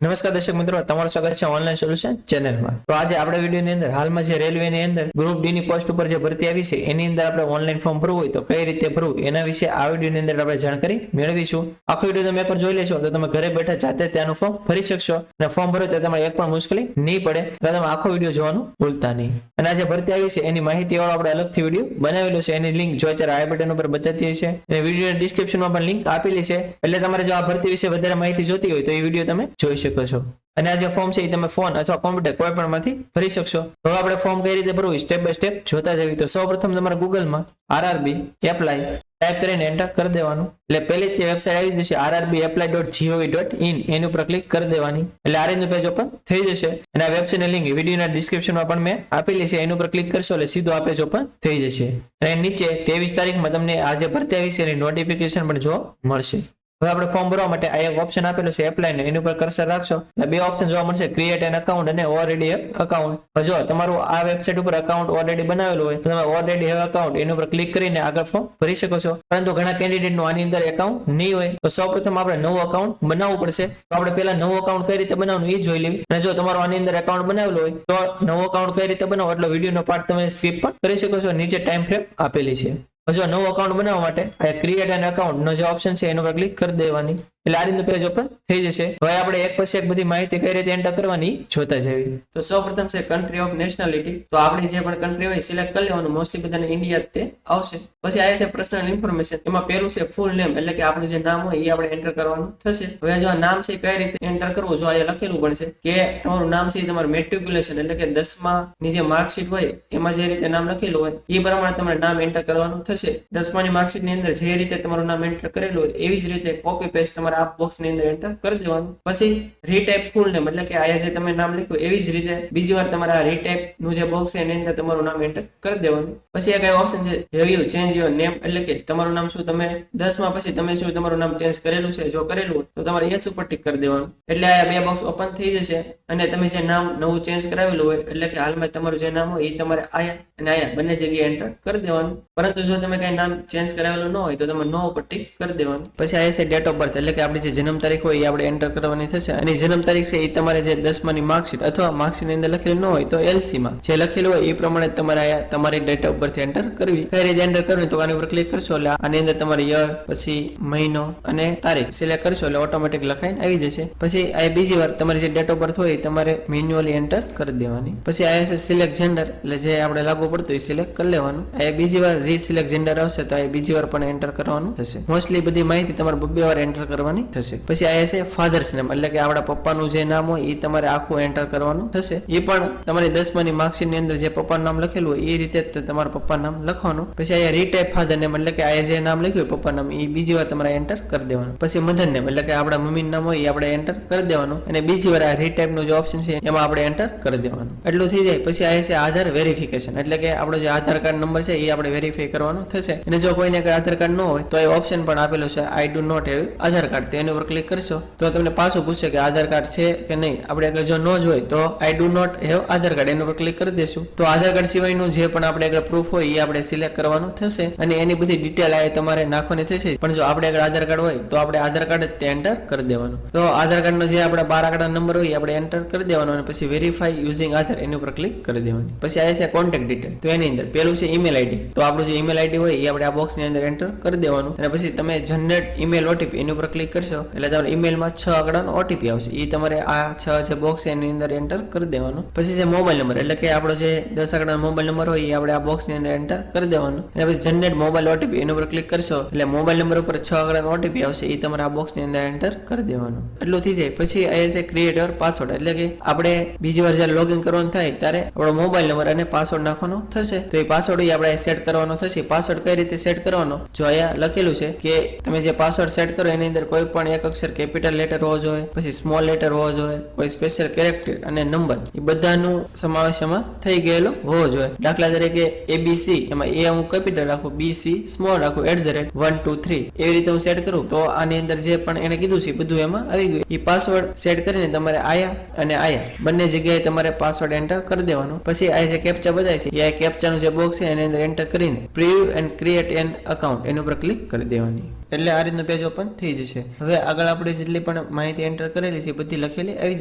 નમસ્કાર દર્શક મિત્રો, તમારું સ્વાગત છે ઓનલાઈન સોલ્યુશન ચેનલમાં। તો આજે આપણે વિડીયોની અંદર હાલમાં જે રેલવેની અંદર ગ્રુપ ડી ની પોસ્ટ ઉપર જે ભરતી આવી છે એની અંદર આપણે ઓનલાઈન ફોર્મ ભરવું હોય તો કઈ રીતે ભરવું એના વિશે આ વિડીયોની અંદર આપણે જાણકારી મેળવીશું। આખો વિડીયો તમે એકવાર જોઈ લેશો તો તમે ઘરે બેઠા જાતે ત્યાંનું ફોર્મ ભરી શકશો અને ફોર્મ ભરો તો તમારે એક પણ મુશ્કેલી નહીં પડે, એટલે તમે આખો વિડીયો જોવાનું ભૂલતા નહીં। અને આ જે ભરતી આવી છે એની માહિતી વાળો આપણે અલગથી વિડીયો બનાવેલો છે, એની લિંક જો અત્યારે આઈ બટન ઉપર બતાવતી છે અને વિડીયોના ડિસ્ક્રિપ્શનમાં પણ લિંક આપેલી છે, એટલે તમારે જો આ ભરતી વિશે વધારે માહિતી જોતી હોય તો એ વિડીયો તમે જોઈ શકો છો। અને આ જે ફોર્મ છે એ તમે ફોન અથવા કોમ્પ્યુટર કોઈ પણ માંથી ભરી શકશો। તો આપણે ફોર્મ કઈ રીતે ભરવું સ્ટેપ બાય સ્ટેપ જોતા જઈએ તો સૌપ્રથમ તમારે ગૂગલમાં RRB એપ્લાય ટાઈપ કરીને એન્ટર કરી દેવાનું, એટલે પહેલી જ વેબસાઇટ આવી જશે rrbapply.gov.in, એની ઉપર ક્લિક કરી દેવાની, એટલે આ રીતનું પેજ ઓપન થઈ જશે। અને આ વેબસાઇટની લિંક વિડીયોના ડિસ્ક્રિપ્શનમાં પણ મેં આપેલી છે, એની ઉપર ક્લિક કરશો એટલે સીધો આ પેજ ઓપન થઈ જશે। અને નીચે 23 તારીખમાં તમને આ જે ભરતી આવી છે એની નોટિફિકેશન પણ જોવા મળશે। હવે આપણે ફોર્મ ભરવા માટે આ એક ઓપ્શન આપેલો છે એપ્લાય ને, એની ઉપર કર્સર રાખશો એટલે બે ઓપ્શન જોવા મળશે, ક્રિએટ એન અકાઉન્ટ અને ઓલરેડી હેવ અકાઉન્ટ। જો તમારું આ વેબસાઇટ ઉપર અકાઉન્ટ ઓલરેડી બનાવેલું હોય તો તમે ઓલરેડી હેવ અકાઉન્ટ એની ઉપર ક્લિક કરીને આગળ ફોર્મ ભરી શકો છો, પરંતુ ઘણા કેન્ડિડેટ નું આની અંદર એકાઉન્ટ નહીં હોય તો સૌપ્રથમ આપણે નવું અકાઉન્ટ બનાવવું પડશે। તો આપણે પહેલા નવું અકાઉન્ટ કઈ રીતે બનાવવાનું એ જોઈ લેવી, અને જો તમારું આની અંદર એકાઉન્ટ બનાવેલું હોય તો નવું અકાઉન્ટ કઈ રીતે બનાવો એટલો વિડીયોનો પાર્ટ તમે સ્કીપ પણ કરી શકો છો, નીચે ટાઈમ ફ્રેમ આપેલી છે। જો નવું અકાઉન્ટ બનાવવા માટે આ ક્રિએટ એન અકાઉન્ટ નો જે ઓપ્શન છે એના પર ક્લિક કરી દેવાની, એટલે આ રીતનું પેજ ઓપન થઈ જશે। હવે આપણે એક પછી એક બધી માહિતી કઈ રીતે એન્ટર કરવાની જોતા જઈએ। તો સૌપ્રથમ છે કન્ટ્રી ઓફ નેશનાલિટી, તો આપણે જે પણ કન્ટ્રી હોય સિલેક્ટ કરી લેવાનું, મોસ્ટલી બધાને ઇન્ડિયા તે આવશે। પછી આ છે પર્સનલ ઇન્ફોર્મેશન, એમાં પહેલું છે ફૂલ નેમ, એટલે કે આપણું જે નામ હોય એ આપણે એન્ટર કરવાનું થશે। હવે જો આ નામ છે કઈ રીતે એન્ટર કરવું, જો અહીંયા લખેલું પણ છે કે તમારું નામ છે તમારું મેટ્રિક્યુલેશન એટલે કે 10મા ની જે માર્કશીટ હોય એમાં જે રીતે નામ લખેલું હોય એ પ્રમાણે તમારે નામ એન્ટર કરવાનું થશે। 10માની માર્કશીટ ની અંદર જે રીતે તમારું નામ એન્ટર કરેલું હોય એવી જ રીતે કોપી પેસ્ટ તમારે આ બોક્સ ની અંદર એન્ટર કરી દેવાનું। પછી રીટાઇપ ફૂલ નેમ, એટલે કે આયા જે તમે નામ લખ્યું એવી જ રીતે બીજી વાર તમારે આ રીટાઇપ નું જે બોક્સ છે એની અંદર તમારું નામ એન્ટર કરી દેવાનું। પછી એક ઓપ્શન છે have you change your name, એટલે કે તમારું નામ શું તમે 10માં પછી તમે શું તમારું નામ ચેન્જ કરેલું છે, જો કરેલું હોય તો તમારે યસ ઉપર ટિક કરી દેવાનું, એટલે આ બે બોક્સ ઓપન થઈ જશે। અને તમે જે નામ નવું ચેન્જ કરાવેલું હોય એટલે કે હાલમાં તમારું જે નામ હોય એ તમારે આયા અને આયા બંને જગ્યાએ એન્ટર કરી દેવાનું, પરંતુ જો તમે કઈ નામ ચેન્જ કરાવેલું ન હોય તો તમે નો ઉપર ટિક કરી દેવાનું। પછી આ છે ડેટ ઓફ બર્થ, એટલે કે આપણી જે જન્મ તારીખ હોય એ આપણે એન્ટર કરવાની થશે, અને જન્મ તારીખ છે એ તમારે જે 10માની માર્કશીટ અથવા માર્કશીટ ની અંદર લખેલું ન હોય તો LC માં જે લખેલું હોય એ પ્રમાણે તમારે આયા તમારી ડેટ ઓફ બર્થ એન્ટર કરવી। કઈ રીતે એન્ટર કરવી તો આની ઉપર ક્લિક કરશો એટલે આની અંદર તમારે યર પછી મહિનો અને તારીખ સિલેક્ટ કરશો એટલે ઓટોમેટિક લખાઈને આવી જશે। પછી આ બીજી વાર તમારી જે ડેટ ઓફ બર્થ હોય તમારે મેન્યુઅલી એન્ટર કરી દેવાની। પછી આ છે સિલેક્ટ જેન્ડર, એટલે જે આપણે લાગુ પડતું એ સિલેક્ટ કરી લેવાનું। આ બીજી વાર રીસિલેક્ટ જેન્ડર આવશે તો આ બીજી વાર પણ એન્ટર કરવાનું થશે, મોસ્ટલી બધી માહિતી તમારે બે વાર એન્ટર કરવાની થશે। પછી આ છે ફાધર્સ નેમ, એટલે કે આપણા પપ્પાનું જે નામ હોય એ તમારે આખું એન્ટર કરવાનું થશે, એ પણ તમારી 10માની માર્કશીટ ની અંદર જે પપ્પાનું નામ લખેલું હોય એ રીતે તમારા પપ્પાનું નામ લખવાનું। પછી આ રીટાઇપ ફાધર નેમ, એટલે કે આ જે નામ લખ્યું પપ્પા નામ એ બીજી વાર તમારે એન્ટર કરી દેવાનું। પછી મધર નેમ, એટલે કે આપણા મમ્મીનું નામ હોય એ આપણે એન્ટર કરી દેવાનું, અને બીજી વાર આ રીટાઇપ નો જે ઓપ્શન છે એમાં આપણે એન્ટર કરી દેવાનું, એટલું થઈ જાય। પછી આ છે આધાર વેરિફિકેશન, એટલે કે આપણો જે આધાર કાર્ડ નંબર છે એ આપણે વેરીફાઈ કરવાનો થશે, અને જો કોઈને આધાર કાર્ડ ન હોય તો એ ઓપ્શન પણ આપેલો છે I do not have Aadhaar card, તેની ઉપર ક્લિક કરશો તો તમને પાછું પૂછશે કે આધાર કાર્ડ છે કે નહીં, આપણે જો ન જ હોય તો I do not have Aadhaar card એની ઉપર ક્લિક કરી દેશું તો આધાર કાર્ડ સિવાયનું જે પણ આપણે આગળ પ્રૂફ હોય એ આપણે સિલેક્ટ કરવાનું થશે, અને એની બધી ડિટેલ આ તમારે નાખવાની થશે। પણ જો આપણે આગળ આધાર કાર્ડ હોય તો આપણે આધાર કાર્ડ જ એન્ટર કરી દેવાનું। તો આધાર કાર્ડનો જે આપણા 12 આંકડા નંબર હોય એ આપણે એન્ટર કરી દેવાનો, અને પછી વેરીફાઈ યુઝિંગ આધાર એની ઉપર ક્લિક કરી દેવાની। પછી આ છે કોન્ટેક્ટ ડિટેલ, તો એની અંદર પેલું છે ઈમેલ આઈડી, તો આપણું જે ઈમેલ આઈડી હોય એ આપણે આ બોક્સ ની અંદર એન્ટર કરી દેવાનું, અને પછી તમે જનરેટ ઈમેલ ઓટીપી એની ઉપર ક્લિક કરશો એટલે તમારા ઈમેલમાં 6 આંકડાનો ઓટીપી આવશે, એ તમારે આ 6 જે બોક્સ છે એની અંદર એન્ટર કરી દેવાનું। પછી છે મોબાઈલ નંબર, એટલે કે આપણો જે 10 આંકડાનો મોબાઈલ નંબર હોય એ આપણે આ બોક્સ ની અંદર એન્ટર કરી દેવાનું, અને પછી જનરેટ મોબાઈલ ઓટીપી એની ઉપર ક્લિક કરશો એટલે મોબાઈલ નંબર ઉપર 6 આંકડાનો ઓટીપી આવશે, એ તમારે આ બોક્સ ની અંદર એન્ટર કરી દેવાનું, એટલું થઈ જાય। પછી આ છે ક્રિએટ યોર પાસવર્ડ, એટલે કે આપણે બીજી વાર જ્યારે લોગિન કરવાનું થાય ત્યારે આપણો મોબાઈલ નંબર અને પાસવર્ડ નાખવાનો થશે, તો એ પાસવર્ડ આપણે સેટ કરવાનો થશે। પાસવર્ડ કઈ રીતે સેટ કરવાનો, જો અહીંયા લખેલું છે કે તમે જે પાસવર્ડ સેટ કરો એની અંદર કોઈ પણ એક અક્ષર કેપિટલ લેટર હોવો જોઈએ, પછી સ્મોલ લેટર હોવો જોઈએ, કોઈ સ્પેશિયલ કેરેક્ટર અને નંબર એ બધાનું સમાવેશ એમાં થઈ ગયેલો હોવો જોઈએ। દાખલા તરીકે ABC એમાં A હું કેપિટલ રાખું, BC સ્મોલ રાખું, @123 એવી રીતે હું સેટ કરું તો આની અંદર જે પણ એને કીધું છે બધું એમાં આવી ગયું। એ પાસવર્ડ સેટ કરીને તમારે આયા અને આયા બંને જગ્યાએ તમારે પાસવર્ડ એન્ટર કરી દેવાનો। પછી આ જે કેપ્ચા બતાવે છે એ કેપ્ચાનું જે બોક્સ છે એની અંદર એન્ટર કરીને preview and create an account એની ઉપર ક્લિક કરી દેવાની। એટલે આ રીતનું પેજ ઓપન થઈ જશે. હવે આગળ આપણે જેટલી પણ માહિતી એન્ટર કરેલી છે બધી લખેલી આવી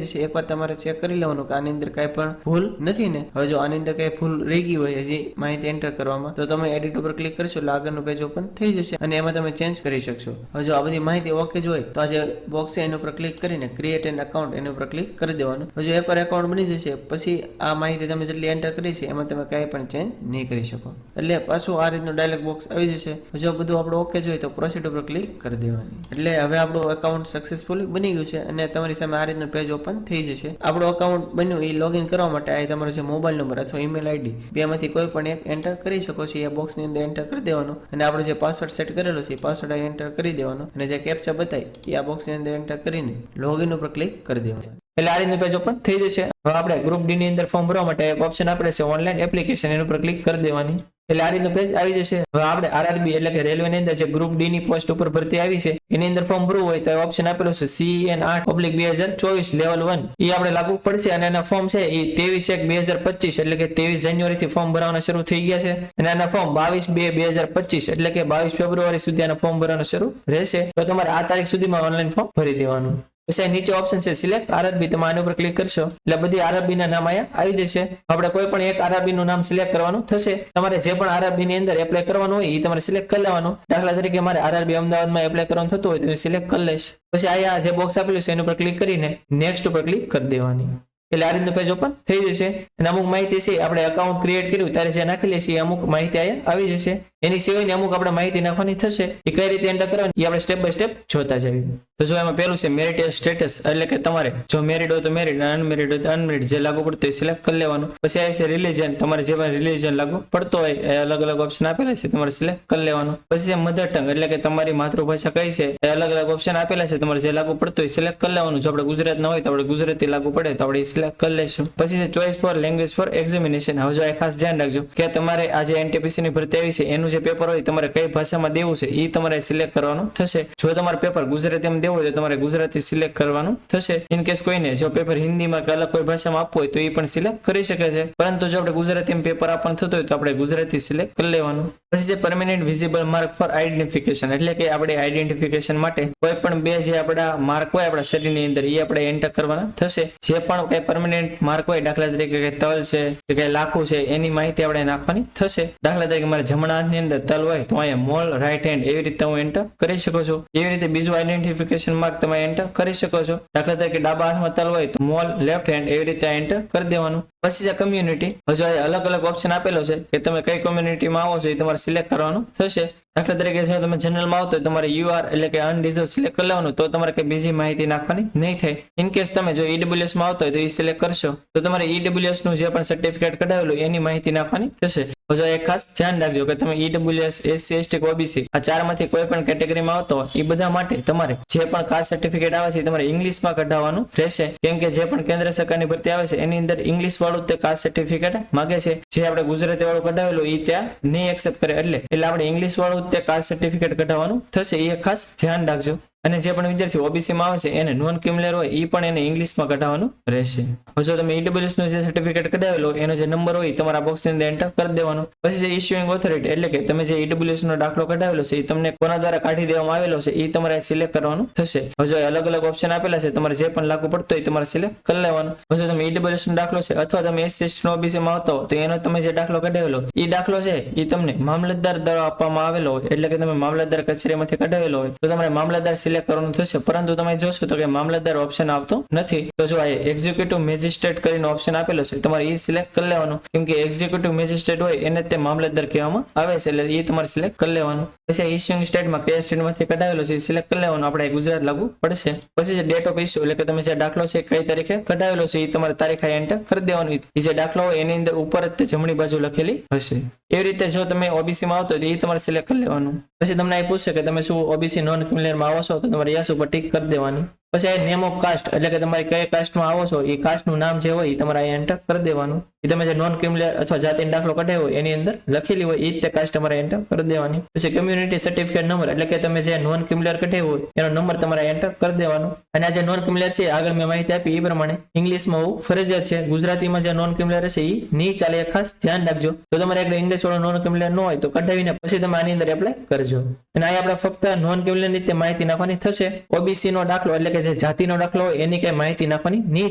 જશે. એકવાર તમારે ચેક કરી લેવાનું કે આની અંદર કાંઈ પણ ભૂલ નથી ને. હવે જો આની અંદર કાંઈ ભૂલ રહી ગઈ હોય હજી માહિતી એન્ટર કરવામાં તો તમે એડિટ ઉપર ક્લિક કરશો એટલે આગળનું પેજ ઓપન થઈ જશે અને એમાં તમે ચેન્જ કરી શકશો. હવે જો આ બધી માહિતી ઓકે જ હોય તો આ જે બોક્સ છે એની ઉપર ક્લિક કરીને ક્રિએટ એન અકાઉન્ટ એની ઉપર ક્લિક કરી દેવાનું. હજુ એકવાર એકાઉન્ટ બની જશે પછી આ માહિતી તમે જેટલી એન્ટર કરી છે એમાં તમે કાંઈ પણ ચેન્જ નહીં કરી શકો. એટલે પાછું આ રીતનું ડાયલોગ બોક્સ આવી જશે. જો બધું આપણું ઓકે જ હોય તો પ્રોસીડ ઉપર ક્લિક કરી દેવાની. એટલે હવે આપણું એકાઉન્ટ સક્સેસફુલી બની ગયું છે અને તમારી સામે આ રીતનું પેજ ઓપન થઈ જશે. આપણું એકાઉન્ટ બન્યું એ લોગિન કરવા માટે આ તમારો જે મોબાઈલ નંબર અથવા ઈમેલ આઈડી બેમાંથી કોઈ પણ એક એન્ટર કરી શકો છો. એ બોક્સની અંદર એન્ટર કરી દેવાનું અને આપણો જે પાસવર્ડ સેટ કરેલો છે એ પાસવર્ડ એન્ટર કરી દેવાનો અને જે કેપ્ચા બતાવી એ આ બોક્સની અંદર એન્ટર કરીને લોગિન ઉપર ક્લિક કરી દેવાનું. એટલે આ રીતનું પેજ ઓપન થઈ જશે. હવે આપણે ગ્રુપ ડી ની અંદર ફોર્મ ભરવા માટે એક ઓપ્શન આપેલ છે ઓનલાઈન એપ્લિકેશન એની ઉપર ક્લિક કરી દેવાની. એટલે આ રીતનું પેજ આવી જશે. હવે આપણે આરઆરબી એટલે કે રેલવે ની અંદર જે ગ્રુપ ડી ની પોસ્ટ ઉપર ભરતી આવી છે એની અંદર ફોર્મ ભરવું હોય તો ઓપ્શન આપેલું છે CN 8/2024 લેવલ 1 એ આપણે લાગુ પડશે અને એના ફોર્મ છે એ 23/1/2025 એટલે કે 23 જાન્યુઆરી થી ફોર્મ ભરવાના શરૂ થઈ ગયા છે અને આના ફોર્મ 22/2/2025 એટલે કે 22 ફેબ્રુઆરી સુધી આના ફોર્મ ભરવાના શરૂ રહેશે. તો તમારે આ તારીખ સુધીમાં ઓનલાઈન ફોર્મ ભરી દેવાનું. પછી નીચે ઓપ્શન છે સિલેક્ટ આરઆરબી. તમે આના ઉપર ક્લિક કરશો એટલે બધી આરઆરબી ના નામ અહીંયા આવી જશે. આપણે કોઈ પણ એક આરઆરબી નું નામ સિલેક્ટ કરવાનું થશે. તમારે જે પણ આરઆરબી ની અંદર એપ્લાય કરવાનું હોય એ તમારે સિલેક્ટ કરી લેવાનું. દાખલા તરીકે મારે આરઆરબી અમદાવાદમાં એપ્લાય કરવાનું થતું હોય તો સિલેક્ટ કરી લઈશ. પછી અહીંયા જે બોક્સ આપેલું છે એના ઉપર ક્લિક કરીને નેક્સ્ટ ઉપર ક્લિક કરી દેવાની. એટલે આ રીતનું પેજ ઓપન થઈ જશે અને અમુક માહિતી છે આપણે એકાઉન્ટ ક્રિએટ કર્યું ત્યારે જે નાખેલી છે અમુક માહિતી અહીંયા આવી જશે. એની સિવાયની અમુક આપણે માહિતી નાખવાની થશે એ કઈ રીતે એન્ટર કરવાની એ આપણે સ્ટેપ બાય સ્ટેપ જોતા જઈએ. તો જો એમાં પેલું છે મેરિટ સ્ટેટસ એટલે કે તમારે જો મેરિડ હોય તો મેરિડ, અનમેરિડ હોય તો અનમેરિડ, જે લાગુ પડતું હોય સિલેક્ટ કરી લેવાનું. પછી આ છે રિલિજન, તમારે જે પણ રિલિજન લાગુ પડતો હોય એ અલગ અલગ ઓપ્શન આપેલા છે તમારે સિલેક્ટ કરી લેવાનું. પછી છે મધર ટંગ એટલે કે તમારી માતૃભાષા કઈ છે એ અલગ અલગ ઓપ્શન આપેલા છે તમારે જે લાગુ પડતું હોય સિલેક્ટ કરી લેવાનું. જો આપણે ગુજરાત ના હોય તો આપણે ગુજરાતી લાગુ પડે તો આપણે સિલેક્ટ કરી લઈશું. પછી છે choice for language for examination. હવે જો ખાસ ધ્યાન રાખજો કે તમારે આ જે એનટીપીસી ની ભરતી આવી છે એનું જે પેપર હોય તમારે કઈ ભાષામાં દેવું છે એ તમારે સિલેક્ટ કરવાનું થશે. જો તમારે પેપર ગુજરાતીમાં દેવું હોય તો તમારે ગુજરાતી સિલેક્ટ કરવાનું થશે. ઇન કેસ કોઈને જો પેપર હિન્દીમાં કે અલગ કોઈ ભાષામાં આપવું હોય તો એ પણ સિલેક્ટ કરી શકે છે. પરંતુ જો આપણે ગુજરાતીમાં પેપર આપવાનું થતું હોય તો આપણે ગુજરાતી સિલેક્ટ કરી લેવાનું. પછી છે permanent visible mark for identification એટલે કે આપણે આઈડેન્ટિફિકેશન માટે કોઈ પણ બે જે આપણા માર્ક હોય આપણા શરીરની અંદર એ આપણે એન્ટર કરવાના થશે. જે પણ કઈ પરમેનન્ટ માર્ક હોય દાખલા તરીકે કઈ તલ છે કે કઈ લાખું છે એની માહિતી આપણે નાખવાની થશે. દાખલા તરીકે મારે જમણા હાથની અંદર તલ હોય તો અહીંયા મોલ રાઈટ હેન્ડ એવી રીતે હું એન્ટર કરી શકો છો. એવી રીતે બીજું આઈડેન્ટિફિકેશન માર્ક તમે એન્ટર કરી શકો છો. દાખલા તરીકે ડાબા હાથમાં તલ હોય તો મોલ લેફ્ટ હેન્ડ એવી રીતે એન્ટર કરી દેવાનું. પછી છે કમ્યુનિટી. હજુ અલગ અલગ ઓપ્શન આપેલો છે કે તમે કઈ કોમ્યુનિટીમાં આવો છો એ તમારે સિલેક્ટ કરવાનું થશે. દાખલા તરીકે જો તમે જનરલમાં આવતો હોય તમારે યુઆર એટલે કે અનરિઝર્વ સિલેક્ટ કરી લેવાનું તો તમારે કઈ બીજી માહિતી નાખવાની નહીં થાય. ઇન કેસ તમે જો ઈડબ્લ્યુએસ માં આવતો હોય તો એ સિલેક્ટ કરશો તો તમારે ઈડબ્લ્યુએસ નું જે પણ સર્ટિફિકેટ કઢાવેલું એની માહિતી નાખવાની થશે. જો એક ખાસ ધ્યાન રાખજો કે તમે ઈડબ્લ્યુએસ, એસસી, એસટી, ઓબીસી આ ચારમાંથી કોઈ પણ કેટેગરીમાં આવતો હોય એ બધા માટે તમારે જે પણ કાસ્ટ સર્ટિફિકેટ આવે છે તમારે ઇંગ્લિશમાં કઢાવવાનું રહેશે. કેમ કે જે પણ કેન્દ્ર સરકારની ભરતી આવે છે એની અંદર ઇંગ્લિશ વાળું તે કાસ્ટ સર્ટિફિકેટ માંગે છે. જે આપણે ગુજરાતી વાળું કઢાવેલું એ ત્યાં નહીં એક્સેપ્ટ કરે એટલે આપણે ઇંગ્લિશ વાળું તે કાસ્ટ સર્ટિફિકેટ કઢાવવાનું થશે. એ ખાસ ધ્યાન રાખજો. અને જે પણ વિદ્યાર્થી ઓબીસી માં આવે છે એને નોન ક્રિમિનલ હોય એ પણ એને ઇંગ્લિશમાં કઢાવવાનું રહેશે. હવે જો તમે ઈડબ્લ્યુએસ નું જે સર્ટિફિકેટ કઢાવેલો એનો જે નંબર હોય તમારા બોક્સ ની અંદર એન્ટર કરી દેવાનો. પછી જે ઇશ્યુઇંગ ઓથોરિટી એટલે કે તમે જે ઈડબ્લ્યુએસ નો દાખલો કઢાવેલો છે એ તમને કોના દ્વારા કાઢી દેવામાં આવેલો છે એ તમારે સિલેક્ટ કરવાનું થશે. હવે જો અલગ અલગ ઓપ્શન આપેલા છે તમારે જે પણ લાગુ પડતો હોય તમારે સિલેક્ટ કરી લેવાનું. હવે તમે ઈડબ્લ્યુએસ નો દાખલો છે અથવા તમે એસસી, એસટી નો ઓબીસી માં આવતો તો એનો તમે જે દાખલો કઢાવેલો એ દાખલો છે એ તમને મામલતદાર દ્વારા આપવામાં આવેલો હોય એટલે કે તમે મામલતદાર કચેરીમાંથી કઢાવેલો હોય તો તમારે મામલતદાર સિલેક્ટ કરવાનું થશે. પરંતુ તમે જોશો તો કે મામલતદાર ઓપ્શન આવતો નથી. તો જો આ એક્ઝિક્યુટિવ મેજિસ્ટ્રેટ કરીને ઓપ્શન આપેલો છે તમારે એ સિલેક્ટ કરી લેવાનું. કેમ કે એક્ઝિક્યુટિવ મેજિસ્ટ્રેટ હોય એને તે મામલતદાર કહેવામાં આવે છે એટલે એ તમારે સિલેક્ટ કરી લેવાનું. પછી ઇશ્યુઇંગ સ્ટેટમાં કયા સ્ટેટમાંથી કઢાવેલો છે એ સિલેક્ટ કરી લેવાનું. આપણે ગુજરાત લાગુ પડશે. પછી જે ડેટ ઓફ ઇશ્યુ એટલે કે તમે જે દાખલો છે કઈ તારીખે કઢાવેલો છે એ તમારે તારીખ એન્ટર કરી દેવાનું. એ જે દાખલો હોય એની અંદર ઉપર જ તે જમણી બાજુ લખેલી હશે. એવી રીતે જો તમે ઓબીસી માં આવતો હોય તો એ તમારે સિલેક્ટ કરી લેવાનું. પછી તમને એ પૂછશે કે તમે શું ઓબીસી નોન ક્રિમિનલ માં આવો છો તો તમારે યસ ઉપર ટિક કરી દેવાની. પછી આ નેમ ઓફ કાસ્ટ એટલે કે તમારે કઈ કાસ્ટમાં આવો છો એ કાસ્ટનું નામ જે હોય એ તમારે અહીંયા એન્ટર કરી દેવાનું. એ તમે જે નોન ક્રિમિનલ અથવા જાતિનો દાખલો કઢાવ્યો હોય એની અંદર લખેલી હોય એ જ તે કાસ્ટ તમારે એન્ટર કરી દેવાની. પછી કમ્યુનિટી સર્ટિફિકેટ નંબર એટલે કે તમે જે નોન ક્રિમિનલ કઢાવ્યો હોય એનો નંબર તમારે એન્ટર કરી દેવાનો. અને આ જે નોન ક્રિમિનલ છે આગળ મેં માહિતી આપી એ પ્રમાણે ઇંગ્લિશમાં હોવું ફરજિયાત છે. ગુજરાતીમાં જે નોન ક્રિમિનલ હશે એ નહીં ચાલે, ખાસ ધ્યાન રાખજો. જો તમારે એકદમ ઇંગ્લિશ વાળો નોન ક્રિમિનલ ન હોય તો કઢાવીને પછી તમે આની અંદર એપ્લાય કરજો. અને અહીંયા આપણે ફક્ત નોન ક્રિમિનલ રીતે માહિતી નાખવાની થશે. ઓબીસી નો દાખલો એટલે કે જે જાતિનો દાખલો હોય એની કઈ માહિતી નાખવાની નહીં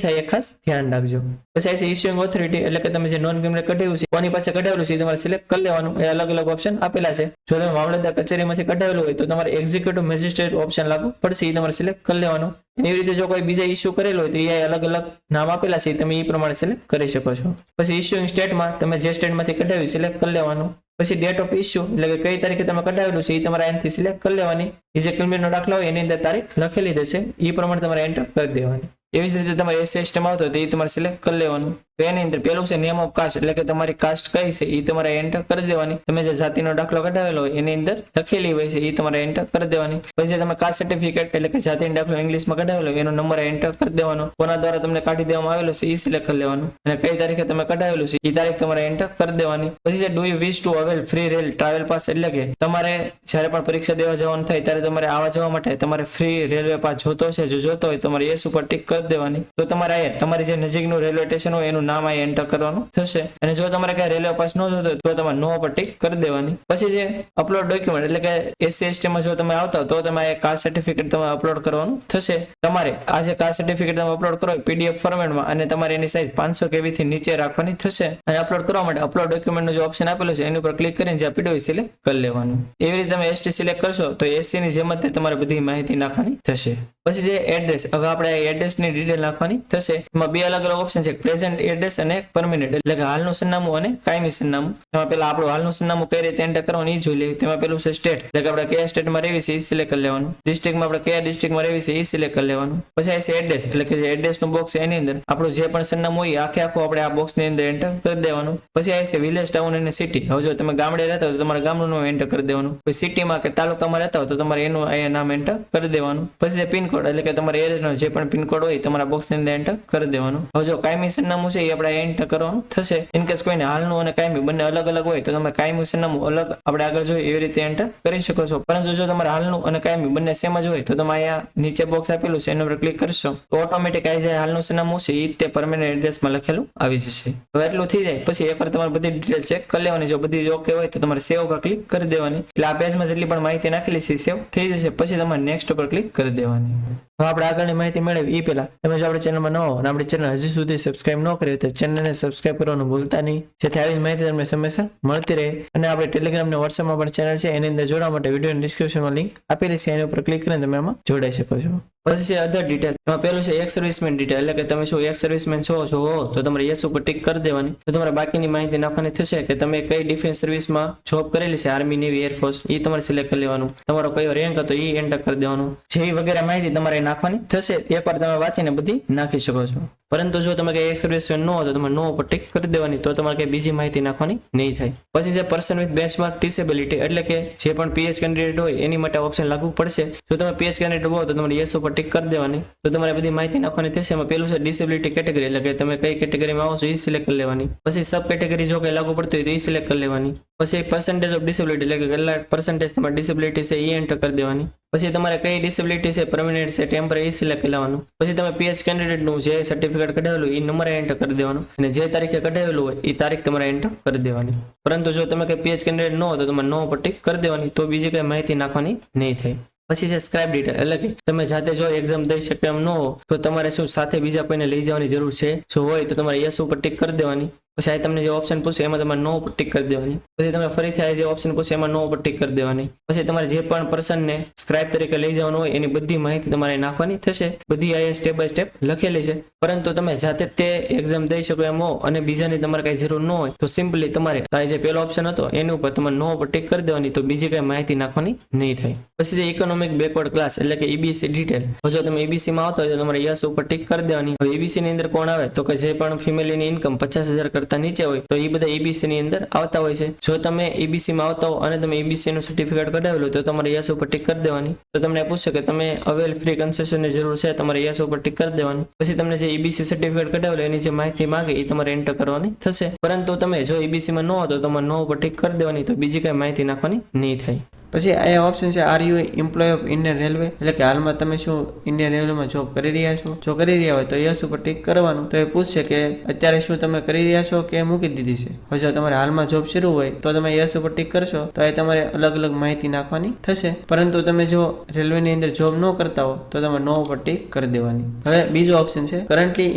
થાય, એ ખાસ ધ્યાન રાખજો. પછી આ છે ઇશ્યુઇંગ ઓથોરિટી એટલે કે તમે જે નોન ક્રિમિનલ કઢાવ્યું છે કોની પાસે કઢાવેલું છે એ તમારે સિલેક્ટ કરી લેવાનું. એ અલગ અલગ ઓપ્શન આપેલા છે. જો તમે મામલતદાર કચેરીમાંથી કઢાવેલું હોય તો તમારે એક્ઝિક્યુટિવ મેજિસ્ટ્રેટ ઓપ્શન લાગુ પડશે, એ તમારે સિલેક્ટ કરી લેવાનું. એવી રીતે જો કોઈ બીજા ઇસ્યુ કરેલો હોય તો એ અલગ અલગ નામ આપેલા છે, તમે એ પ્રમાણે સિલેક્ટ કરી શકો છો. પછી ઇશ્યુઇંગ સ્ટેટમાં તમે જે સ્ટેટમાંથી કઢાવ્યું સિલેક્ટ કરી લેવાનું. પછી ડેટ ઓફ ઇસ્યુ એટલે કે કઈ તારીખે તમે કઢાવેલું છે એ તમારે અહીંથી સિલેક્ટ કરી લેવાની. એ જે ક્રિમિનલનો દાખલો હોય એની અંદર તારીખ લખેલી દેશે, એ પ્રમાણે તમારે એન્ટર કરી દેવાની. એવી જ રીતે તમારે એસસી સિસ્ટમ આવતો હોય તો એ તમારે સિલેક્ટ કરી લેવાનું. તો એની અંદર પેલું છે નેમ ઓફ કાસ્ટ એટલે કે તમારી કાસ્ટ કઈ છે એ તમારે એન્ટર કરી દેવાની. તમે જે જાતિનો દાખલો કઢાવેલો હોય એની અંદર લખેલી હોય છે એ તમારે એન્ટર કરી દેવાની. પછી તમે કાસ્ટ સર્ટિફિકેટ એટલે કે જાતિનો દાખલો ઇંગ્લિશમાં કઢાવેલો હોય એનો નંબર એન્ટર કરી દેવાનો. કોના દ્વારા તમને કાઢી દેવામાં આવેલો છે એ સિલેક્ટ કરી લેવાનું. અને કઈ તારીખે તમે કઢાવેલું છે એ તારીખ તમારે એન્ટર કરી દેવાની. પછી છે do you wish two avail free rail travel pass એટલે કે તમારે જ્યારે પણ પરીક્ષા દેવા જવાનું થાય ત્યારે તમારે આવવા જવા માટે તમારે ફ્રી રેલવે પાસ જોતો છે. જો જોતો હોય તમારે યસ ઉપર ટિક કરી દેવાની. તો તમારે તમારી જે નજીકનું રેલવે સ્ટેશન હોય એનું નામ અહીં એન્ટર કરવાનું થશે. અને જો તમારે કઈ રેલવે પાસ ન જોતો હોય તો તમારે નો પર ટિક કરી દેવાની. પછી જે અપલોડ ડોક્યુમેન્ટ એટલે કે એસસી એસટી માં જો તમે આવતા હો તો તમારે કાસ્ટ સર્ટિફિકેટ તમારે અપલોડ કરવાનું થશે. તમારે આ જે કાસ્ટ સર્ટિફિકેટ તમે અપલોડ કરો પીડીએફ ફોર્મેટમાં અને તમારે એની સાઈઝ 500 KB થી નીચે રાખવાની થશે. અને અપલોડ કરવા માટે અપલોડ ડોક્યુમેન્ટનો જે ઓપ્શન આપેલો છે એની ઉપર ક્લિક કરીને જે પીડીએફ સિલેક્ટ કરી લેવાનું. એવી રીતે તમે એસટી સિલેક્ટ કરશો તો એસસી ની જેમ જ તમારે બધી માહિતી નાખવાની થશે. પછી જે એડ્રેસ, હવે આપણે એડ્રેસ ની ડિટેલ નાખવાની થશે. એમાં બે અલગ અલગ ઓપ્શન છે, પ્રેઝન્ટ એડ્રેસ અને પરમેનન્ટ એટલે કે હાલનું સરનામું અને કાયમી સરનામું. એમાં પેલા આપણું હાલનું સરનામું કઈ રીતે એન્ટર કરવાનું એ જોઈ લેવું. તેમાં પેલું છે સ્ટેટ એટલે કે આપણે કયા સ્ટેટમાં રહેવી છે એ સિલેક્ટ કરી લેવાનું. ડિસ્ટ્રિક્ટમાં આપણે કયા ડિસ્ટ્રિક્ટમાં રહેવી છે એ સિલેક્ટ કરી લેવાનું. પછી આ છે એડ્રેસ એટલે કે જે એડ્રેસનું બોક્સ છે એની અંદર આપણું જે પણ સરનામું હોય આખે આખું આપણે આ બોક્સની અંદર એન્ટર કરી દેવાનું. પછી આ છે વિલેજ, ટાઉન અને સિટી. હવે જો તમે ગામડે રહેતા હોય તો તમારે ગામનું નામ એન્ટર કરી દેવાનું. પછી સિટીમાં કે તાલુકામાં રહેતા હોય તો તમારે એનું અહીંયા નામ એન્ટર કરી દેવાનું. પછી પિનકોડ એટલે કે તમારે એરિયાનો જે પણ પિનકોડ હોય તમારા બોક્સની અંદર એન્ટર કરી દેવાનું. હવે જો કાયમી સરનામું છે એ આપણે એન્ટર કરવાનું થશે. ઇનકેસ કોઈને હાલનું અને કાયમી બંને અલગ અલગ હોય તો તમે કાયમી સરનામું અલગ આપણે આગળ જોઈએ એવી રીતે એન્ટર કરી શકો છો. પરંતુ જો તમારે હાલનું અને કાયમી બંને સેમ જ હોય તો તમે અહીંયા નીચે બોક્સ આપેલું છે એના પર ક્લિક કરશો તો ઓટોમેટિક આવી જાય હાલનું સરનામું છે એ તે પરમેનન્ટ એડ્રેસમાં લખેલું આવી જશે. હવે એટલું થઈ જાય પછી એકવાર તમારે બધી ડિટેલ ચેક કરી લેવાની. જો બધી ઓકે હોય તો તમારે સેવ પર ક્લિક કરી દેવાની. એટલે આ પેજમાં જેટલી પણ માહિતી નાખેલી છે સેવ થઈ જશે. પછી તમારે નેક્સ્ટ પર ક્લિક કરી દેવાની. હવે આપણે આગળની માહિતી મેળવી એ પહેલા તમે જો આપણી ચેનલમાં ન હો અને આપણી ચેનલ હજી સુધી સબસ્ક્રાઇબ ન કરી તો ચેનલને સબસ્ક્રાઇબ કરવાનું ભૂલતા નહીં, જેથી આવી માહિતી તમને સમયસર મળતી રહે. અને આપણે ટેલિગ્રામ અને વોટ્સએપમાં પણ ચેનલ છે એની અંદર જોડવા માટે વિડીયો ડિસ્ક્રિપ્શનમાં લિંક આપેલી છે એની ઉપર ક્લિક કરીને તમે એમાં જોડાઈ શકો છો. પછી છે અધર ડિટેલ. એમાં પેલું છે એક્સ સર્વિસમેન ડિટેલ એટલે કે તમે શું એક્સ સર્વિસમેન છો હો તો તમારે યસ ઉપર ટિક કરી દેવાની. તો તમારે બાકીની માહિતી નાખવાની થશે કે તમે કઈ ડિફેન્સ સર્વિસમાં જોબ કરેલી છે, આર્મી, નેવી, એરફોર્સ, એ તમારે સિલેક્ટ કરી લેવાનું. તમારો કયો રેન્ક હતો એ એન્ટર કરી દેવાનું. જેવી વગેરે માહિતી તમારે નાખવાની થશે. એકવાર તમે વાંચીને બધી નાખી શકો છો. પરંતુ જો તમે કઈ એક્સ સર્વિસમેન ન હો તો તમારે નો ઉપર ટિક કરી દેવાની. તો તમારે કઈ બીજી માહિતી નાખવાની નહીં થાય. પછી છે પર્સન વિથ બેન્ચમાર્ક ડિસેબિલિટી એટલે કે જે પણ પીએચ કેન્ડિડેટ હોય એની માટે ઓપ્શન લાગુ પડશે. જો તમે પીએચ કેન્ડિડેટ હો તો તમારે યસ ઉપર ટિક કરી દેવાની. તો તમારે બધી માહિતી નાખવાની થશે. એમાં પેલું છે ડિસેબિલિટી કેટેગરી એટલે કે તમે કઈ કેટેગરીમાં આવો છો એ સિલેક્ટ કરી લેવાની. પછી સબ કેટેગરી જો કઈ લાગુ પડતી હોય તો એ સિલેક્ટ કરી લેવાની. પછી પર્સન્ટેજ ઓફ ડિસેબિલિટી એટલે કે કેટલા પર્સન્ટેજ તમારી ડિસેબિલિટી છે એ એન્ટર કરી દેવાની. પછી તમારે કઈ ડિસેબિલિટી છે, પરમેનન્ટ છે, ટેમ્પરરી, એ સિલેક્ટ કરી લેવાનું. પછી તમે પીએચ કેન્ડિડેટનું જે સર્ટિફિકેટ કઢાવેલું એ નંબર એન્ટર કરી દેવાનો અને જે તારીખે કઢાવેલું હોય એ તારીખ તમારે એન્ટર કરી દેવાની. પરંતુ જો તમે કઈ પીએચ કેન્ડિડેટ ન હોય તો તમારે નો પર ટિક કરી દેવાની. તો બીજી કઈ માહિતી નાખવાની નહીં થાય. પછી છે સ્ક્રાઇબ ડિટેલ એટલે કે તમે જાતે જો એક્ઝામ દઈ શકે એમ ન હો તો તમારે શું સાથે બીજા કોઈને લઈ જવાની જરૂર છે. જો હોય તો તમારે યસ ઉપર ટિક કરી દેવાની. પછી આ તમને જે ઓપ્શન પૂછે એમાં તમારે નો ઉપર ટિક કરી દેવાની. પછી તમે ફરીથી આ જે ઓપ્શન પૂછે એમાં નો ઉપર ટિક કરી દેવાની. પછી તમારે જે પણ પર્સનને સ્ક્રાઇબ તરીકે લઈ જવાનું હોય એની બધી માહિતી તમારે નાખવાની થશે. બધી અહીંયા સ્ટેપ બાય સ્ટેપ લખેલી છે. પરંતુ તમે જાતે તે એક્ઝામ દઈ શકો એમ હો અને બીજાની તમારે કઈ જરૂર ન હોય તો સિમ્પલી તમારે આ જે પેલો ઓપ્શન હતો એની ઉપર તમારે નો ઉપર ટિક કરી દેવાની. તો બીજી કઈ માહિતી નાખવાની નહીં થાય. પછી જે ઇકોનોમિક બેકવર્ડ ક્લાસ એટલે કે ઈબીસી ડિટેલ. જો તમે ઈબીસી માં આવતા હોય તો તમારે યસ ઉપર ટિક કરી દેવાની. હવે ઈબીસી ની અંદર કોણ આવે તો કે જે પણ ફેમિલીની ઇન્કમ 50,000 કરતા કરતા નીચે હોય તો એ બધા EBC ની અંદર આવતા હોય છે. જો તમે EBC માં આવતા હો અને તમે EBC નું સર્ટિફિકેટ કઢાવેલું તો તમારે યસ ઉપર ટીક કરી દેવાની. તો તમને પૂછશે કે તમે અવેલ ફ્રી કન્સેશનની જરૂર છે, તમારે યસ ઉપર ટીક કરી દેવાની. પછી તમને જે EBC સર્ટિફિકેટ કઢાવેલું એની જે માહિતી માંગે એ તમારે એન્ટર કરવાની થશે. પરંતુ તમે જો EBC માં ન હો તો તમારે નો ઉપર ટીક કરી દેવાની, તો બીજી કઈ માહિતી નાખવાની નહીં થાય. પછી આ ઓપ્શન છે are you employ of Indian railway, એટલે કે હાલમાં તમે શું ઇન્ડિયન રેલવેમાં જોબ કરી રહ્યા છો. જો કરી રહ્યા હોય તો યસ ઉપર ટીક કરવાનું. તો એ પૂછશે કે અત્યારે શું તમે કરી રહ્યા છો કે મૂકી દીધી છે. હવે જો તમારે હાલમાં જોબ શરૂ હોય તો તમે યસ ઉપર ટીક કરશો તો એ તમારે અલગ અલગ માહિતી નાખવાની થશે. પરંતુ તમે જો રેલવેની અંદર જોબ ન કરતા હો તો તમે નો ઉપર ટીક કરી દેવાની. હવે બીજો ઓપ્શન છે કરન્ટલી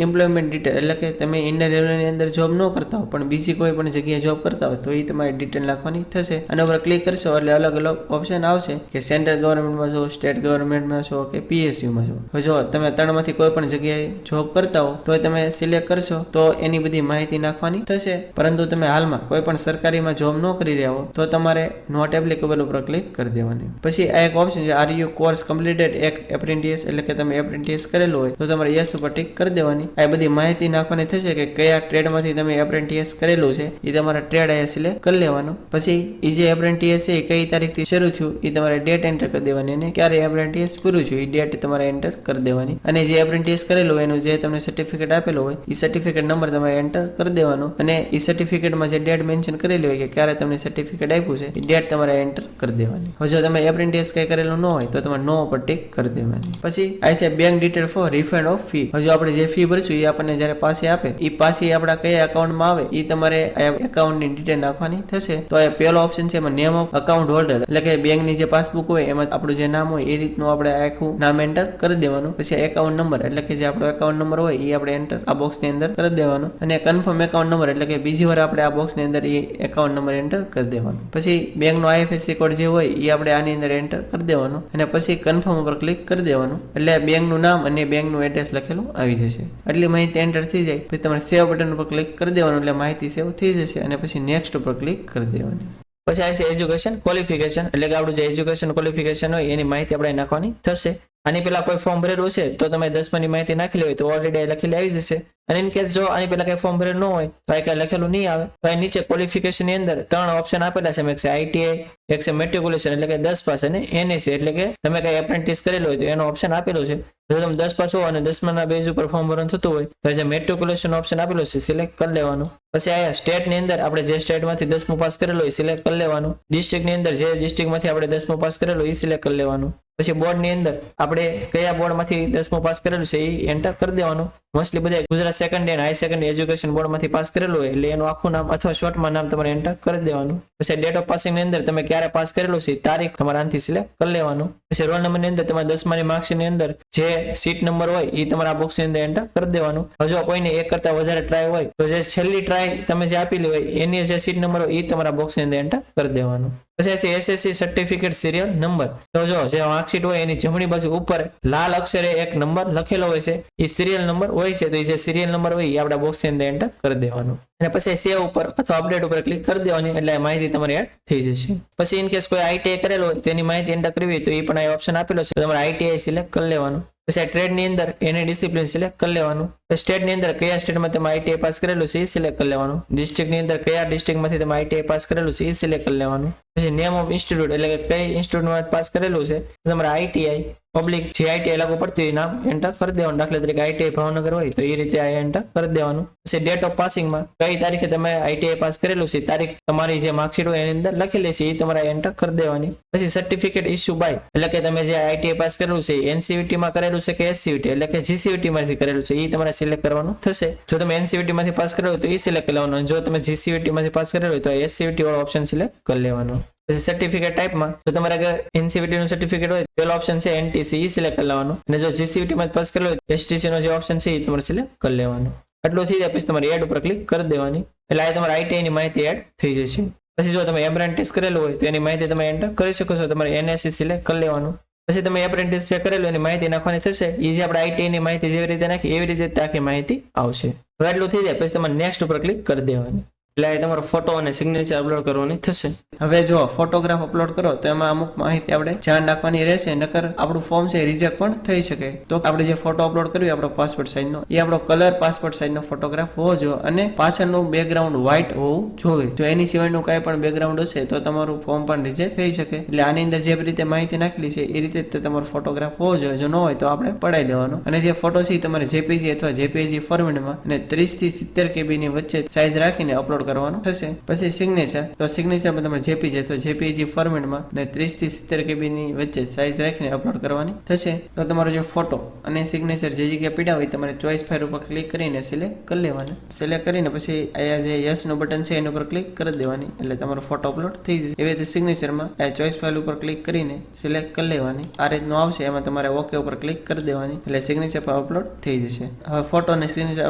એમ્પ્લોયમેન્ટ ડિટેલ, એટલે કે તમે ઇન્ડિયન રેલવેની અંદર જોબ ન કરતા હો પણ બીજી કોઈ પણ જગ્યાએ જોબ કરતા હોય તો એ તમારી ડિટેલ નાખવાની થશે. આના ઉપર ક્લિક કરશો એટલે અલગ અલગ ઓપ્શન આવશે કે સેન્ટ્રલ ગવર્મેન્ટમાં છો, સ્ટેટ ગવર્મેન્ટમાં છો કે PSUમાં છો. હવે જો તમે ત્રણમાંથી કોઈ પણ જગ્યાએ જોબ કરતા હો તો તમે સિલેક્ટ કરશો તો એની બધી માહિતી નાખવાની થશે. પરંતુ તમે હાલમાં કોઈ પણ સરકારીમાં જોબ ન કરી રહ્યા હો તો તમારે નોટ એપ્લિકેબલ ઉપર ક્લિક કરી દેવાની. પછી આ એક ઓપ્શન છે are you course completed apprentice, એટલે કે તમે એપ્રેન્ટિસ કરેલું હોય તો તમારે યસ ઉપર ટીક કરી દેવાની. આ બધી માહિતી નાખવાની થશે કે કયા ટ્રેડમાંથી તમે એપ્રેન્ટિસ કરેલું છે એ તમારા ટ્રેડ અહીંયા સિલેક્ટ કરી લેવાનો. પછી એ જે એપ્રેન્ટિસ છે એ કઈ તારીખથી શરૂ થયું એ તમારે ડેટ એન્ટર કરી દેવાની અને ક્યારે એપ્રેન્ટિસ પૂરું થયું એ ડેટ તમારે એન્ટર કરી દેવાની. અને જે એપ્રેન્ટિસ કરેલું હોય એનું જે તમને સર્ટિફિકેટ આપેલું હોય એ સર્ટિફિકેટ નંબર તમારે એન્ટર કરી દેવાનો. અને એ સર્ટિફિકેટમાં જે ડેટ મેન્શન કરેલી હોય કે ક્યારે તમને સર્ટિફિકેટ આપ્યું છે એ ડેટ તમારે એન્ટર કરી દેવાની. હવે જો તમે એપ્રેન્ટિસ કઈ કરેલું ન હોય તો તમારે નો ઉપર ટીક કરી દેવાની. પછી આ છે bank detail for refund of fee. હવે જો આપણે જે ફી ભરશું એ આપણને જયારે પાછી આપે એ પાછી આપણા કયા એકાઉન્ટમાં આવે એ તમારે એકાઉન્ટની ડિટેલ નાખવાની થશે. તો આ પહેલો ઓપ્શન છે એમાં નેમ ઓફ અકાઉન્ટ હોલ્ડર, એટલે કે બેંકની જે પાસબુક હોય એમાં આપણું જે નામ હોય એ રીતનું આપણે આખું નામ એન્ટર કરી દેવાનું. પછી એકાઉન્ટ નંબર, એટલે કે જે આપણો એકાઉન્ટ નંબર હોય એ આપણે એન્ટર આ બોક્સની અંદર કરી દેવાનો. અને કન્ફર્મ એકાઉન્ટ નંબર, એટલે કે બીજી વાર આપણે આ બોક્સની અંદર એ એકાઉન્ટ નંબર એન્ટર કરી દેવાનો. પછી બેંકનો IFSC કોડ જે હોય એ આપણે આની અંદર એન્ટર કરી દેવાનો. અને પછી કન્ફર્મ ઉપર ક્લિક કરી દેવાનું. એટલે બેંકનું નામ અને બેંકનું એડ્રેસ લખેલું આવી જશે. એટલી માહિતી એન્ટર થઈ જાય પછી તમારે સેવ બટન ઉપર ક્લિક કરી દેવાનું, એટલે માહિતી સેવ થઈ જશે. અને પછી નેક્સ્ટ ઉપર ક્લિક કરી દેવાની. પછી આ છે એજ્યુકેશન ક્વોલિફિકેશન, એટલે કે આપણું જે એજ્યુકેશન ક્વોલિફિકેશન હોય એની માહિતી આપણે નાખવાની થશે. આની પેલા કોઈ ફોર્મ ભરેલું છે તો તમે 10માની માહિતી નાખેલી હોય તો ઓલરેડી લખેલી આવી જશે. અને ઇન કેસ જો આની પેલા કઈ ફોર્મ ભરેલું ન હોય તો આ કઈ લખેલું નહીં આવે તો નીચે ક્વોલિફિકેશન ની અંદર 3 ઓપ્શન આપેલા છે. એક છે ITI, એક છે મેટ્રિક્યુલેશન એટલે કે 10 પાસ, અને NSC એટલે કે તમે કઈ એપ્રેન્ટિસ કરેલું હોય તો એનો ઓપ્શન આપેલો છે. જો તમે 10 પાસ હો અને 10માના બેઝ ઉપર ફોર્મ ભરવાનું થતું હોય તો જે મેટ્રિક્યુલેશન ઓપ્શન આપેલો છે સિલેક્ટ કરી લેવાનું. પછી આયા સ્ટેટ ની અંદર આપણે જે સ્ટેટમાંથી 10મું પાસ કરેલું હોય સિલેક્ટ કરી લેવાનું. ડિસ્ટ્રિક્ટ ની અંદર જે ડિસ્ટ્રિક્ટમાંથી આપણે 10મું પાસ કરેલું એ સિલેક્ટ કરી લેવાનું. પછી બોર્ડ ની અંદર આપણે કયા બોર્ડમાંથી 10મું પાસ કરેલું છે એ એન્ટર કરી દેવાનું. મોસ્ટલી બધા ગુજરાત સેકન્ડરી અને હાઈ સેકન્ડરી એજ્યુકેશન બોર્ડમાંથી પાસ કરેલું હોય એટલે એનું આખું નામ અથવા શોર્ટમાં નામ તમારે એન્ટર કરી દેવાનું. પછી ડેટ ઓફ પાસિંગ ની અંદર તમે ક્યારે પાસ કરેલું છે તારીખ તમારે આનાથી સિલેક્ટ કરી લેવાનું. પછી રોલ નંબર ની અંદર તમારે 10માની માર્કશીટ ની અંદર જે સીટ નંબર હોય એ તમારા બોક્સ ની અંદર એન્ટર કરી દેવાનું. જો કોઈને એક કરતા વધારે ટ્રાય હોય તો જે છેલ્લી ટ્રાય તમે જે આપેલી હોય એની જે સીટ નંબર હોય એ તમારા બોક્સ ની અંદર એન્ટર કરી દેવાનું. પછી SSC સર્ટિફિકેટ સિરિયલ નંબર, તો જો જે માર્કશીટ હોય એની જમણી બાજુ ઉપર લાલ અક્ષરે એક નંબર લખેલો હોય છે એ સિરિયલ નંબર હોય છે. તો એ જે સિરિયલ નંબર હોય એ આપણા બોક્સ ની અંદર એન્ટર કરી દેવાનું. અને પછી સેવ ઉપર અથવા અપડેટ ઉપર ક્લિક કરી દેવાની એટલે માહિતી તમારી એડ થઈ જશે. પછી ઇન કેસ કોઈ ITI કરેલો હોય તેની માહિતી એન્ટર કરવી હોય તો એ પણ આ ઓપ્શન આપેલો છે, તમારે ITI સિલેક્ટ કરી લેવાનું. પછી ટ્રેડ ની અંદર એની ડિસિપ્લિન સિલેક્ટ કરી લેવાનું. સ્ટેટ ની અંદર કયા સ્ટેટમાં તમે ITI પાસ કરેલું છે એ સિલેક્ટ કરી લેવાનું. ડિસ્ટ્રિક્ટ ની અંદર કયા ડિસ્ટ્રિક્ટમાંથી તમે ITI પાસ કરેલું છે એ સિલેક્ટ કરી લેવાનું. પછી નેમ ઓફ ઇન્સ્ટિટ્યૂટ, એટલે કે કઈ ઇન્સ્ટિટ્યૂટમાં પાસ કરેલું છે તમારે ITI પબ્લિક જે ITI લાગુ પડતી હોય નામ એન્ટર કરી દેવાનું. દાખલા તરીકે ITI ભાવનગર હોય તો એ રીતે આ એન્ટર કરી દેવાનું. પછી ડેટ ઓફ પાસિંગમાં કઈ તારીખે તમે ITI પાસ કરેલું છે તારીખ તમારી જે માર્કશીટ હોય એની અંદર લખેલી છે એ તમારે એન્ટર કરી દેવાની. પછી સર્ટિફિકેટ ઇસ્યુ બાય, એટલે કે તમે જે ITI પાસ કરેલું છે NCVT માં કરેલું છે કે SCVT એટલે કે GCVT માંથી કરેલું છે એ તમારે સિલેક્ટ કરવાનું થશે. જો તમે NCVT માંથી પાસ કરેલું હોય તો એ સિલેક્ટ કરી લેવાનું. જો તમે GCVT માંથી પાસ કરેલું હોય તો SCVT વાળો ઓપ્શન સિલેક્ટ કરી લેવાનો. પછી સર્ટિફિકેટ ટાઈપમાં જો તમારે અગર NCVT નું સર્ટિફિકેટ હોય પેલો ઓપ્શન છે NTC એ સિલેક્ટ કરી લેવાનું. અને જો GCVT માં પાસ કરેલું હોય STC નો જે ઓપ્શન છે એ તમારે સિલેક્ટ કરી લેવાનું. આટલું થઈ જાય પછી તમારે એડ ઉપર ક્લિક કરી દેવાની એટલે આ તમારે ITI ની માહિતી એડ થઈ જશે. પછી જો તમે એપ્રેન્ટિસ કરેલું હોય તો એની માહિતી તમે એન્ટર કરી શકો છો. તમારે NSC સિલેક્ટ કરી લેવાનું. પછી તમે એપ્રેન્ટિસ જે કરેલું એની માહિતી નાખવાની થશે. એ જે આપણે ITI ની માહિતી જેવી રીતે નાખી એવી રીતે આખી માહિતી આવશે. હવે એટલું થઈ જાય પછી તમારે નેક્સ્ટ ઉપર ક્લિક કરી દેવાની. એટલે અહીં તમારો ફોટો અને સિગ્નેચર અપલોડ કરવાની થશે. હવે જો ફોટોગ્રાફ અપલોડ કરો તો એમાં અમુક માહિતી આપણે ધ્યાન રાખવાની રહેશે, નકર આપણું ફોર્મ છે રિજેક્ટ પણ થઈ શકે. તો આપણે જે ફોટો અપલોડ કર્યો આપણો પાસપોર્ટ સાઇઝનો, એ આપણો કલર પાસપોર્ટ સાઇઝનો ફોટોગ્રાફ હોવો જોઈએ અને પાછળનું બેકગ્રાઉન્ડ વ્હાઇટ હોવું જોઈએ. જો એની સિવાયનું કાંઈ પણ બેકગ્રાઉન્ડ હશે તો તમારું ફોર્મ પણ રિજેક્ટ થઈ શકે. એટલે આની અંદર જે રીતે માહિતી નાખેલી છે એ રીતે જ તમારો ફોટોગ્રાફ હોવો જોઈએ. જો ન હોય તો આપણે પડાવી લેવાનો. અને જે ફોટો છે એ તમારે જેપીજી અથવા જેપીજી ફોર્મેટમાં અને 30 થી 70 KB ની વચ્ચે સાઇઝ રાખીને અપલોડ કરવાનો થશે. પછી સિગ્નેચર, તો સિગ્નેચરમાં તમારે જેપીજી અથવા જેપીજી ફોર્મેટમાં અને 30 થી 70 KB ની વચ્ચે સાઇઝ રાખીને અપલોડ કરવાની થશે. તો તમારો જે ફોટો અને સિગ્નેચર જે જગ્યાએ પીડા હોય તમારે ચોઈસ ફાઇલ ઉપર ક્લિક કરીને સિલેક્ટ કરી લેવાનું. સિલેક્ટ કરીને પછી અહીંયા જે યસ નું બટન છે એના ઉપર ક્લિક કરી દેવાની, એટલે તમારો ફોટો અપલોડ થઈ જશે. એવી રીતે સિગ્નેચરમાં આ ચોઈસ ફાઇલ ઉપર ક્લિક કરીને સિલેક્ટ કરી લેવાની. આ રીતનું આવશે, એમાં તમારે ઓકે ઉપર ક્લિક કરી દેવાની, એટલે સિગ્નેચર પર અપલોડ થઈ જશે. હવે ફોટો અને સિગ્નેચર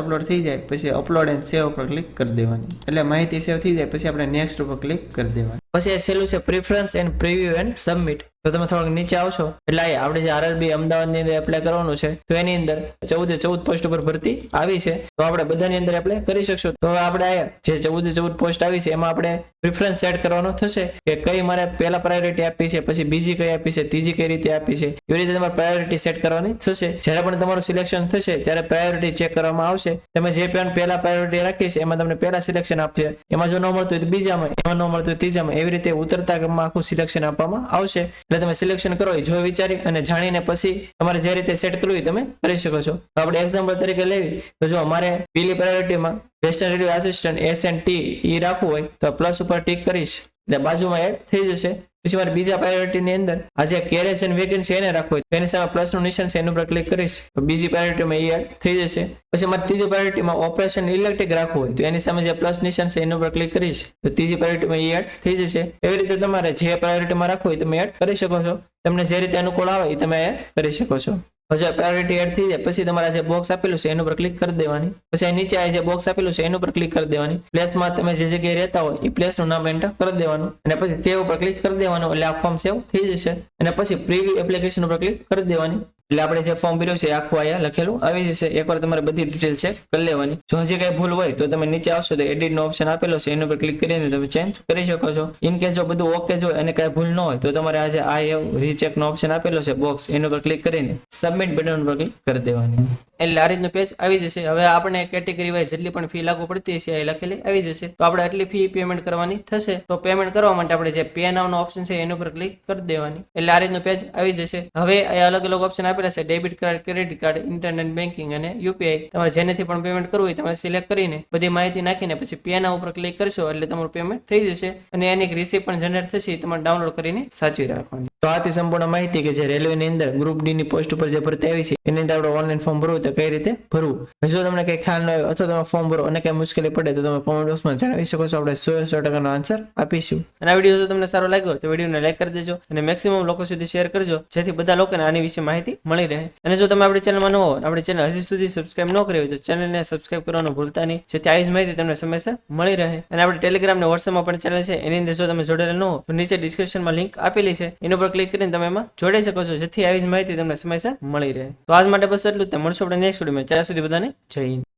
અપલોડ થઈ જાય પછી અપલોડ એન્ડ સેવ ઉપર ક્લિક કરી દેવાની, એટલે માહિતી સેવ થઈ જાય પછી આપણે નેક્સ્ટ ઉપર ક્લિક કરી દેવાની. પછી છેલ્લું છે preference and preview and submit. તો તમે થોડાક નીચે આવશો એટલે આપણે જે આરઆરબી અમદાવાદની અંદર એપ્લાય કરવાનું છે તો એની અંદર 14 પોસ્ટ ઉપર ભરતી આવી છે, તો આપણે બધાની અંદર એપ્લાય કરી શકશું. તો હવે આપણે જે 14 પોસ્ટ આવી છે એમાં આપણે પ્રિફરન્સ સેટ કરવાનો થશે કે કઈ મારે પહેલા પ્રાયોરિટી આપી છે, પછી બીજી કઈ આપી છે, ત્રીજી કઈ રીતે આપી છે, એવી રીતે તમારે પ્રાયોરિટી સેટ કરવાની થશે. જ્યારે પણ તમારું સિલેક્શન થશે ત્યારે પ્રાયોરિટી ચેક કરવામાં આવશે. તમે જે પણ પહેલા પ્રાયોરિટી રાખી છે એમાં તમને પહેલા સિલેક્શન આપશે, એમાં જો ન મળતું હોય તો બીજામાં, એમાં ન મળતું હોય ત્રીજામાં, એવી રીતે ઉતરતા ક્રમમાં આખું સિલેક્શન આપવામાં આવશે. એટલે તમે સિલેક્શન કરો એ જોઈ વિચારી અને જાણીને પછી તમારે જે રીતે સેટ કરવું એ તમે કરી શકો છો. તો આપણે એક્ઝામ્પલ તરીકે લેવી તો જો અમારે પહેલી પ્રાયોરિટીમાં વેસ્ટર્ન રેડિયો આસિસ્ટન્ટ SNT એ રાખવું હોય તો પ્લસ ઉપર ટિક કરીશ એટલે બાજુમાં એડ થઈ જશે. પછી મારે બીજા પ્રાયોરિટીની અંદર આજે કેરેજ એન્ડ વેકેન્સી એને રાખવું હોય તો એની સામે પ્લસનું નિશાન છે એના ઉપર ક્લિક કરીશ તો બીજી પ્રાયોરિટીમાં એ એડ થઈ જશે. પછી મારે ત્રીજી પ્રાયોરિટીમાં ઓપરેશન ઇલેક્ટ્રિક રાખવું હોય તો એની સામે જે પ્લસ નિશાન છે એના ઉપર ક્લિક કરીશ તો ત્રીજી પ્રાયોરિટીમાં એ એડ થઈ જશે. એવી રીતે તમારે જે પ્રાયોરિટીમાં રાખવું હોય તમે એડ કરી શકો છો. તમને જે રીતે અનુકૂળ આવે એ તમે એડ કરી શકો છો. પછી પ્રાયોરિટી એડ થઈ જાય પછી તમારે જે બોક્સ આપેલું છે એના ઉપર ક્લિક કરી દેવાની. પછી નીચે આ જે બોક્સ આપેલું છે એના ઉપર ક્લિક કરી દેવાની. પ્લેસમાં તમે જે જગ્યાએ રહેતા હોય એ પ્લેસનું નામ એન્ટર કરી દેવાનું અને પછી સેવ ઉપર ક્લિક કરી દેવાનું, એટલે આ ફોર્મ સેવ થઈ જશે. અને પછી પ્રીવ્યુ એપ્લિકેશન ઉપર ક્લિક કરી દેવાની, એટલે આપણે જે ફોર્મ ભર્યું છે એ આખું અહીંયા લખેલું આવી જશે. એકવાર તમારે બધી ડિટેલ ચેક કરી લેવાની. જો હજી કઈ ભૂલ હોય તો તમે નીચે આવશો તો એડિટ નો ઓપ્શન આપેલો છે એના ઉપર ક્લિક કરીને તમે ચેન્જ કરી શકો છો. ઇન કેસ જો બધું ઓકે જ હોય અને કઈ ભૂલ ન હોય તો તમારે આજે આ રીચેક નો ઓપ્શન આપેલો છે બોક્સ એના ઉપર ક્લિક કરીને સબમિટ બટન ઉપર ક્લિક કરી દેવાની, એટલે આ રીતનું પેજ આવી જશે. હવે આપણે કેટેગરી વાઇઝ જેટલી પણ ફી લાગુ પડતી હશે એ લખેલી આવી જશે. તો આપણે આટલી ફી પેમેન્ટ કરવાની થશે. તો પેમેન્ટ કરવા માટે આપણે જે પે નાઉ નો ઓપ્શન છે એના ઉપર ક્લિક કરી દેવાની, એટલે આ રીતનું પેજ આવી જશે. હવે આ અલગ અલગ ઓપ્શન આપેલા છે debit card, credit card, internet banking અને યુપીઆઈ. તમારે જેનેથી પણ પેમેન્ટ કરવું હોય તમે સિલેક્ટ કરીને બધી માહિતી નાખીને પછી પે નાઉ ઉપર ક્લિક કરશો એટલે તમારું પેમેન્ટ થઈ જશે. અને એની એક રિસીપ્ટ પણ જનરેટ થશે, તમારે ડાઉનલોડ કરીને સાચવી રાખવાની. તો આથી સંપૂર્ણ માહિતી કે જે રેલવેની અંદર ગ્રુપ ડી ની પોસ્ટ ઉપર જે ભરતી આવી છે એની અંદર આપણે ઓનલાઈન ફોર્મ ભરવું તો કઈ રીતે ભરવું. જો તમને કઈ ખ્યાલ ન હોય અથવા તમે ફોર્મ ભરો અને કઈ મુશ્કેલી પડે તો તમે કોમેન્ટ બોક્સમાં જણાવી શકો છો, આપણે 100% આન્સર આપીશું. અને આ વિડીયો જો તમને સારો લાગ્યો તો વિડીયોને લાઈક કરી દેજો અને મેક્સિમમ લોકો સુધી શેર કરજો જેથી બધા લોકોને આની વિશે માહિતી મળી રહે. અને જો તમે આપણી ચેનલમાં ન હો, આપણી ચેનલ હજી સુધી સબસ્ક્રાઇબ ન કરી હોય તો ચેનલને સબસ્ક્રાઇબ કરવાનું ભૂલતા નહીં, જેથી આવી જ માહિતી તમને સમયસર મળી રહે. અને આપણે ટેલિગ્રામ અને વોટ્સએપમાં પણ ચેનલ છે, એની અંદર જો તમે જોડેલા ન હો તો નીચે ડિસ્ક્રિપ્શનમાં લિંક આપેલી છે એના પર ક્લિક કરીને તમે એમાં જોડાઈ શકો છો, જેથી આવી જ માહિતી તમને સમયસર મળી રહે. તો આજ માટે બસ એટલું જ. મળશું આપણે નેક્સ્ટ વિડીયોમાં. ત્યાં સુધી બધાને જય હિન્દ.